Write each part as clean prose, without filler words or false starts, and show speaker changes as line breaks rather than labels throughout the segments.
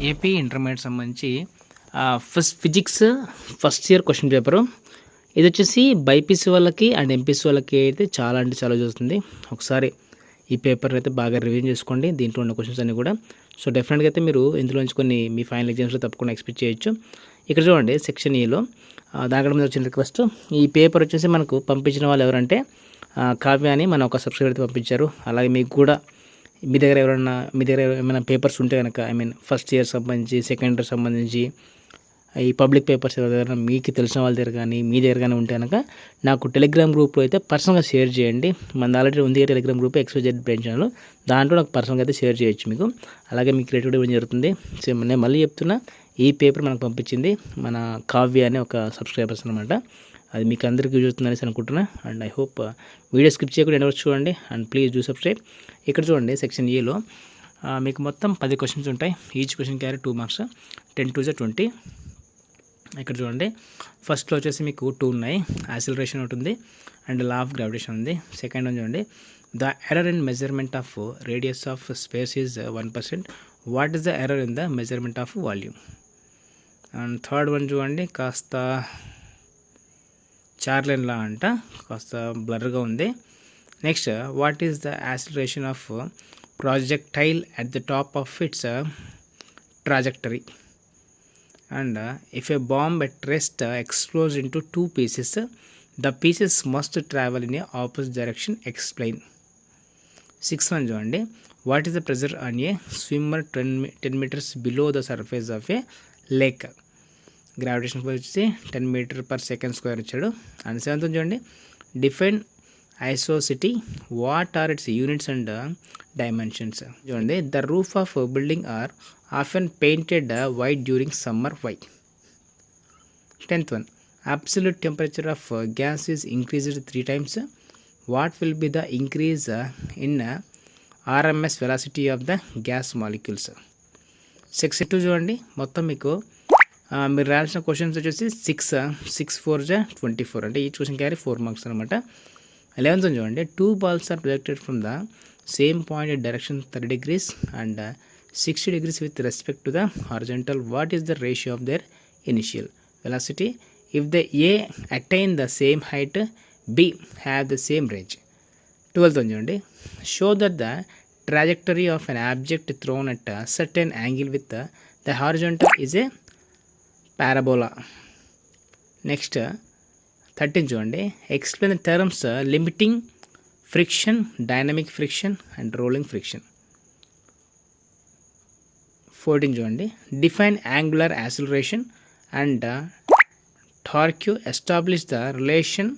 AP intermediate సంబంధించి physics first year question paper. ఇది వచ్చేసి బైపీసీ వాళ్ళకి అండ్ ఎంపీసీ వాళ్ళకి అయితే చాలా అంటే చాలా చూస్తుంది. ఒకసారి ఈ పేపర్ అయితే బాగా రివిజన్ చేసుకోండి. దీంట్లో ఉన్న క్వశ్చన్స్ అన్నీ కూడా సో డెఫినెట్గా అయితే మీరు ఇందులో నుంచి కొన్ని మీ ఫైనల్ ఎగ్జామ్స్లో తప్పకుండా ఎక్స్పెక్ట్ చేయొచ్చు. ఇక్కడ చూడండి సెక్షన్ ఈలో దాని మీద వచ్చిన రిక్వెస్ట్. ఈ పేపర్ వచ్చేసి మనకు పంపించిన వాళ్ళు ఎవరంటే కావ్య అని మన ఒక సబ్స్క్రైబర్ అయితే పంపించారు. అలాగే మీకు కూడా మీ దగ్గర ఏమైనా పేపర్స్ ఉంటే కనుక ఫస్ట్ ఇయర్ సంబంధించి సెకండ్ ఇయర్ సంబంధించి ఈ పబ్లిక్ పేపర్స్ ఎవరైనా మీకు తెలిసిన వాళ్ళ దగ్గర కానీ మీ దగ్గర కానీ ఉంటే కనుక నాకు టెలిగ్రామ్ గ్రూప్లో అయితే పర్సనల్గా షేర్ చేయండి. మన ఆల్రెడీ ఉంది Telegram group XYZ brain channel, దాంట్లో నాకు పర్సనల్గా అయితే షేర్ చేయొచ్చు మీకు. అలాగే మీకు రేట్ కూడా ఇవ్వడం జరుగుతుంది. సో నేను మళ్ళీ చెప్తున్నా, ఈ పేపర్ మనకు పంపించింది మన కావ్య అనే ఒక సబ్స్క్రైబర్స్ అనమాట. అది మీకు అందరికీ యూజ్ అవుతుందనేసి అనుకుంటున్నా. And I hope video skip చేయకుండా ఎండ్ చూడండి అండ్ ప్లీజ్ డూ సబ్స్క్రైబ్. ఇక్కడ చూడండి సెక్షన్ ఏలో మీకు మొత్తం 10 క్వశ్చన్స్ ఉంటాయి. Each question carry 2 marks, 10 2 20. ఇక్కడ చూడండి ఫస్ట్లో వచ్చేసి మీకు 2 ఉన్నాయి. యాక్సిలరేషన్ ఉంటుంది అండ్ లా ఆఫ్ గ్రావిటేషన్ ఉంది. సెకండ్ వన్ చూడండి, the error in measurement of radius of space is 1%. What is the error in the measurement of volume? And third one చూడండి, కాస్త చార్లెన్ లా అంట, కాస్త బ్లర్గా ఉంది. Next, what is the acceleration of projectile at the top of its trajectory? And if a bomb at rest explodes into 2 pieces, the pieces must travel in a opposite direction. Explain. 6th one చూడండి, what is the pressure on a swimmer 10 meters below the surface of a lake? Gravitation force వచ్చి 10 meter per second square ఇచ్చాడు. And 7th one చూడండి, define viscosity, what are its units and dimensions? చూడండి, the roof of building are often painted white during summer. Why? 10th one, absolute temperature of gas is increased 3 times. What will be the increase in RMS velocity of the gas molecules? Section 2 చూడండి, మొత్తం మీకు మీరు రాయాల్సిన questions వచ్చేసి 6 4 24, అంటే each question carry 4 marks అనమాట. 11th one చూడండి, 2 balls are projected from the same point in direction 30 degrees and 60 degrees with respect to the horizontal. What is the ratio of their initial velocity? If the A attain the same height, B have the same range. 12th one చూడండి, show that the trajectory of an object thrown at a certain angle with the horizontal is a parabola. Next, 13th చూడండి, explain the terms limiting friction, dynamic friction and rolling friction. 14th చూడండి, define angular acceleration and torque, establish the relation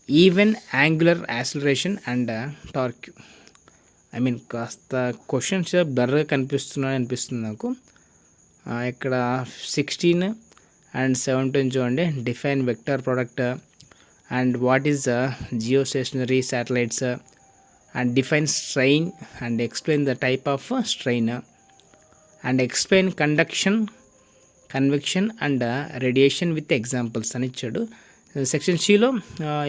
even angular acceleration and torque. కాస్త questions బ్లర్గా అనిపిస్తుంది నాకు. ఇక్కడ 16 and 17 చూడండి, define vector product and what is geostationary satellites and define strain and explain the type of strain and explain conduction, convection and radiation with examples అని ఇచ్చాడు. Section సిలో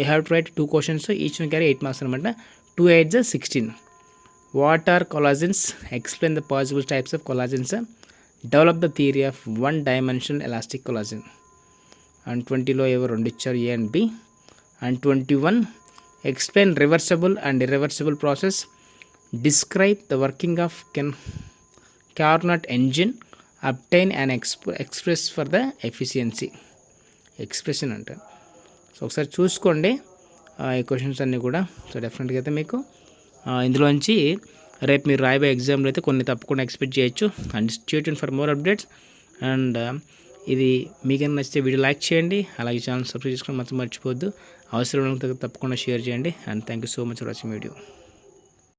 you have to write 2 questions, each one carry 8 marks అనమాట. 2 8 16. What are collisions? Explain the possible types of collisions. Develop the theory of 1-dimensional elastic collision. And 20లో ఏవో 2 ఇచ్చారు, A and B. And 21, explain reversible and irreversible process. Describe the working of Carnot engine. Obtain and express for the efficiency. Expression అంట. So ఒకసారి చూసుకోండి ఈ questions అన్నీ కూడా. So డెఫినెట్గా అయితే మీకు ఇందులోంచి రేపు మీరు రాయబోయే ఎగ్జామ్లో అయితే కొన్ని తప్పకుండా ఎక్స్పెక్ట్ చేయొచ్చు. And stay tune for more updates. And ఇది మీకైనా నచ్చితే వీడియో లైక్ చేయండి, అలాగే ఛానల్ సబ్స్క్రైబ్ చేసుకొని మాత్రం మర్చిపోవద్దు. అవసరం తప్పకుండా షేర్ చేయండి. And thank you so much for watching video.